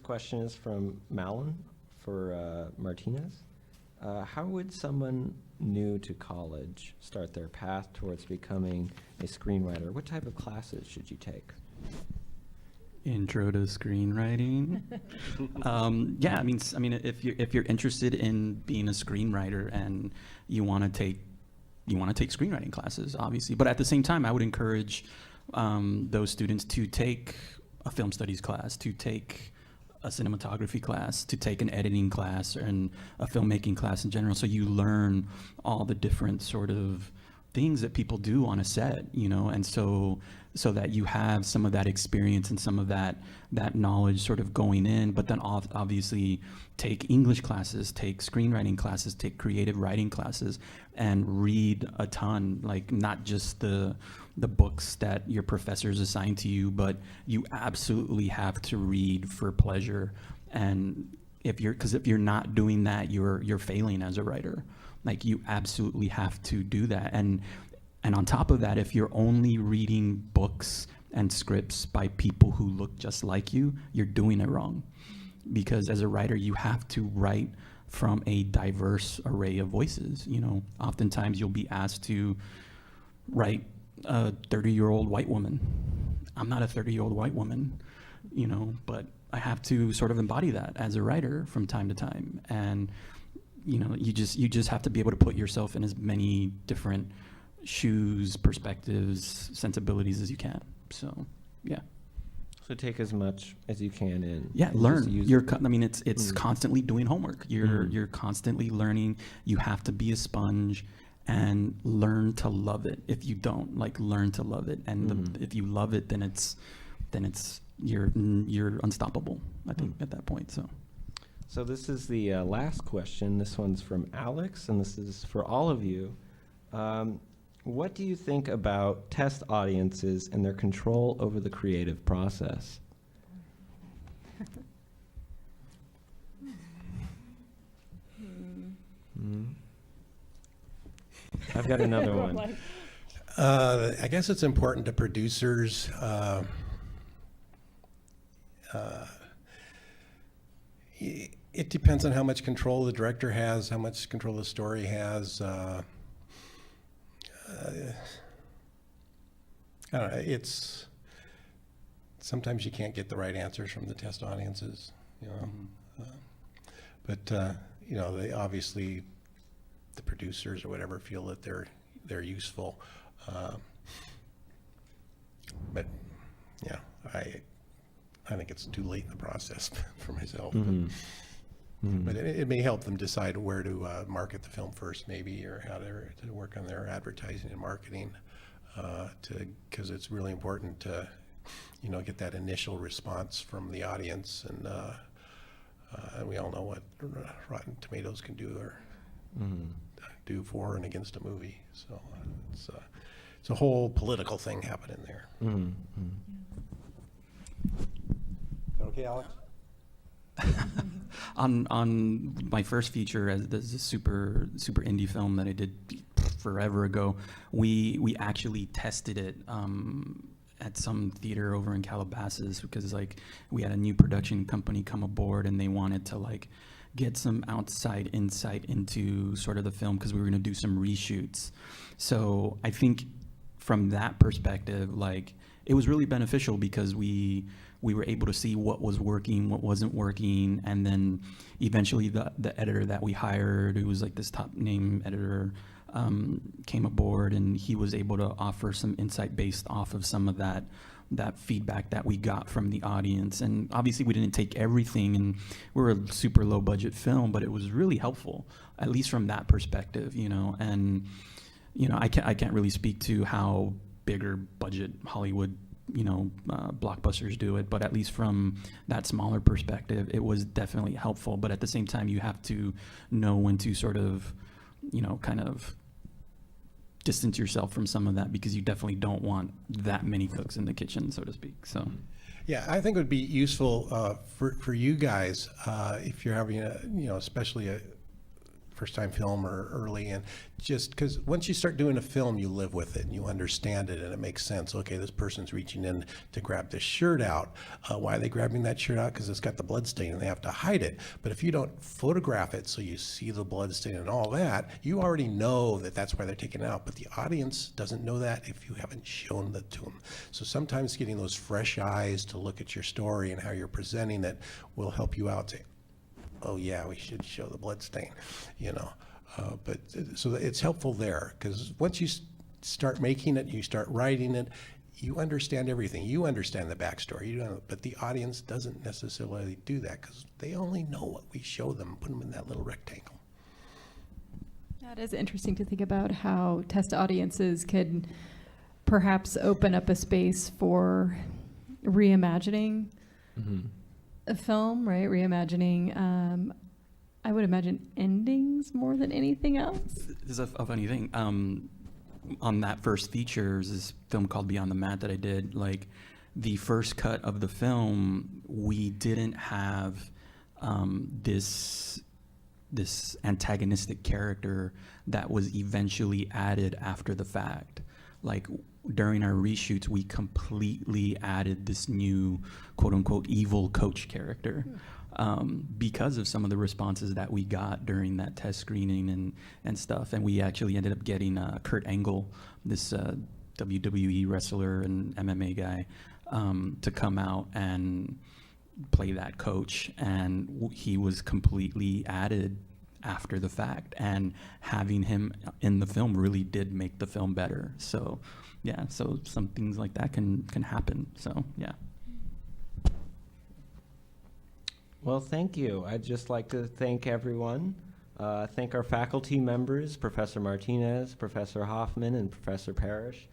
question is from Malin for Martinez. How would someone new to college start their path towards becoming a screenwriter? What type of classes should you take? Intro to screenwriting. Yeah, I mean, if you're interested in being a screenwriter and you want to take screenwriting classes, obviously, but at the same time, I would encourage those students to take a film studies class, to take a cinematography class, to take an editing class and a filmmaking class in general, so you learn all the different sort of things that people do on a set, you know, and so that you have some of that experience and some of that knowledge sort of going in, but then obviously take English classes, take screenwriting classes, take creative writing classes, and read a ton, like not just the books that your professors assign to you, but you absolutely have to read for pleasure. And if you're not doing that, you're failing as a writer. Like, you absolutely have to do that. And on top of that, if you're only reading books and scripts by people who look just like you, you're doing it wrong. Because as a writer, you have to write from a diverse array of voices. You know, oftentimes you'll be asked to write a 30-year-old white woman. I'm not a 30-year-old white woman, you know, but I have to sort of embody that as a writer from time to time. And you know, you just have to be able to put yourself in as many different shoes, perspectives, sensibilities as you can. So, yeah. So take as much as you can in. Yeah, learn. It's constantly doing homework. You're constantly learning. You have to be a sponge and learn to love it. If you don't, learn to love it. And if you love it, then you're unstoppable, I think, at that point. So this is the last question. This one's from Alex, and this is for all of you. What do you think about test audiences and their control over the creative process? I've got another one. I guess it's important to producers. It depends on how much control the director has, how much control the story has. I don't know, it's sometimes you can't get the right answers from the test audiences, you know. But you know, they obviously, the producers or whatever, feel that they're useful. But yeah, I think it's too late in the process for myself. But it may help them decide where to market the film first, maybe, or how to work on their advertising and marketing, because it's really important to, you know, get that initial response from the audience. And we all know what Rotten Tomatoes can do or do for and against a movie. So it's a whole political thing happening there. Okay, Alex? On my first feature, as this is a super indie film that I did forever ago, we actually tested it at some theater over in Calabasas, because we had a new production company come aboard and they wanted to get some outside insight into sort of the film, because we were going to do some reshoots. So I think from that perspective, it was really beneficial, because we were able to see what was working, what wasn't working, and then eventually the editor that we hired, who was this top name editor, came aboard, and he was able to offer some insight based off of some of that feedback that we got from the audience. And obviously we didn't take everything, and we're a super low budget film, but it was really helpful, at least from that perspective, you know. And you know, I can't really speak to how bigger budget Hollywood, you know, blockbusters do it, but at least from that smaller perspective, it was definitely helpful. But at the same time, you have to know when to sort of, you know, kind of distance yourself from some of that, because you definitely don't want that many cooks in the kitchen, so to speak. So yeah, I think it would be useful for you guys if you're having especially first-time film or early, and just because once you start doing a film, you live with it and you understand it, and it makes sense. Okay, this person's reaching in to grab this shirt out. Why are they grabbing that shirt out? Because it's got the blood stain and they have to hide it. But if you don't photograph it so you see the blood stain and all that, you already know that that's why they're taking it out. But the audience doesn't know that if you haven't shown that to them. So sometimes getting those fresh eyes to look at your story and how you're presenting it will help you out to, oh yeah, we should show the blood stain, you know. But so it's helpful there, because once you start making it, you start writing it, you understand everything. You understand the backstory, you know, but the audience doesn't necessarily do that because they only know what we show them, put them in that little rectangle. That is interesting to think about how test audiences could perhaps open up a space for reimagining a film, right? Reimagining, I would imagine endings more than anything else. This is a funny thing. On that first feature, there's this film called Beyond the Mat that I did. Like, the first cut of the film, we didn't have this antagonistic character that was eventually added after the fact. Like, during our reshoots, we completely added this new quote-unquote evil coach character because of some of the responses that we got during that test screening and stuff. And we actually ended up getting Kurt Angle, this WWE wrestler and MMA guy, to come out and play that coach. And he was completely added after the fact. And having him in the film really did make the film better. So yeah, so some things like that can happen. So yeah. Well, thank you. I'd just like to thank everyone. Thank our faculty members, Professor Martinez, Professor Hoffman, and Professor Parrish,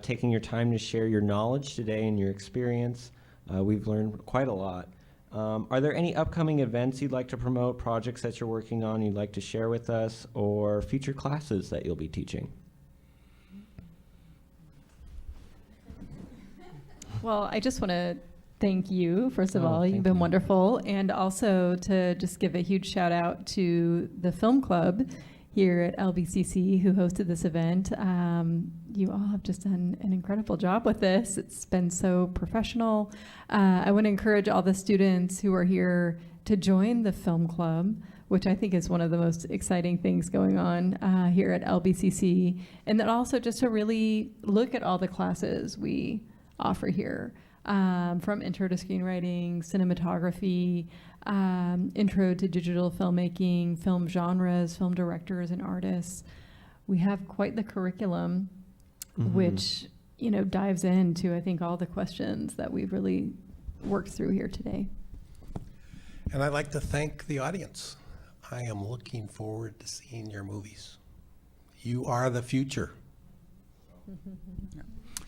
taking your time to share your knowledge today and your experience. We've learned quite a lot. Are there any upcoming events you'd like to promote, projects that you're working on you'd like to share with us, or future classes that you'll be teaching? Well, I just want to thank you, first of all. thank You've been you. wonderful. And also to just give a huge shout out to the film club here at LBCC who hosted this event. You all have just done an incredible job with this. It's been so professional. I want to encourage all the students who are here to join the film club, which I think is one of the most exciting things going on here at LBCC. And then also just to really look at all the classes we offer here. From intro to screenwriting, cinematography, intro to digital filmmaking, film genres, film directors and artists. We have quite the curriculum, which, you know, dives into, I think, all the questions that we've really worked through here today. And I'd like to thank the audience. I am looking forward to seeing your movies. You are the future.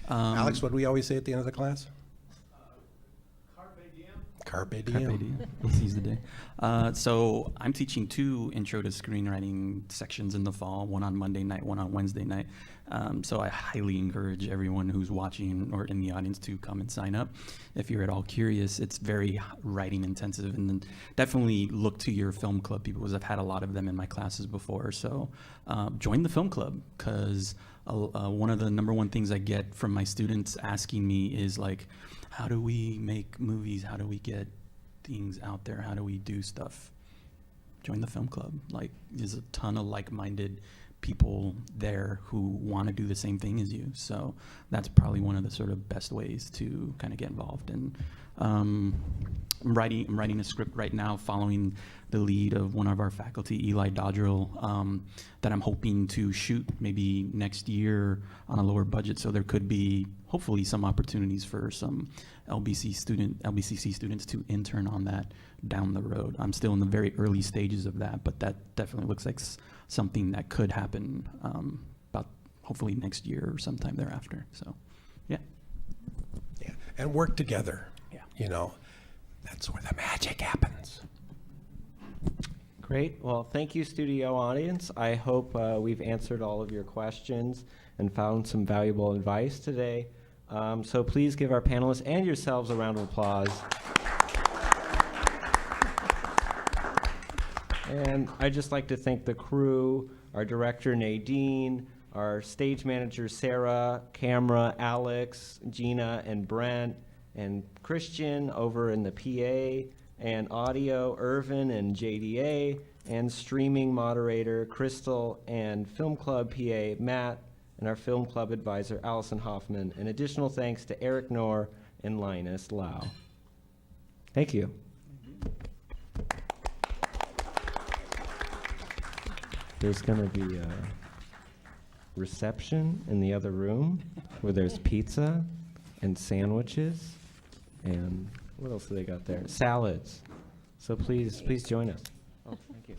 Alex, what do we always say at the end of the class? Carpe diem. Carpe diem. Seize the day. So I'm teaching 2 intro to screenwriting sections in the fall, one on Monday night, one on Wednesday night. So I highly encourage everyone who's watching or in the audience to come and sign up. If you're at all curious, it's very writing intensive, and then definitely look to your film club people, because I've had a lot of them in my classes before. So join the film club, because one of the number one things I get from my students asking me is like, how do we make movies? How do we get things out there? How do we do stuff? Join the film club. Like, there's a ton of like-minded people there who want to do the same thing as you. So that's probably one of the sort of best ways to kind of get involved. And I'm writing a script right now following the lead of one of our faculty, Eli Dodrell, that I'm hoping to shoot maybe next year on a lower budget. So there could be hopefully some opportunities for some LBCC students to intern on that down the road. I'm still in the very early stages of that, but that definitely looks like something that could happen about hopefully next year or sometime thereafter. So, yeah. Yeah, and work together. Yeah. You know, that's where the magic happens. Great. Well, thank you, studio audience. I hope we've answered all of your questions and found some valuable advice today. So please give our panelists and yourselves a round of applause. And I'd just like to thank the crew, our director Nadine, our stage manager Sarah, camera Alex, Gina, and Brent, and Christian over in the PA, and audio Irvin and J.D.A., and streaming moderator Crystal, and film club PA Matt, and our film club advisor Alison Hoffman. And additional thanks to Erik Knorr and Linus Lau. Thank you. There's going to be a reception in the other room where there's pizza and sandwiches and what else do they got there? Salads. So please join us. Oh, thank you.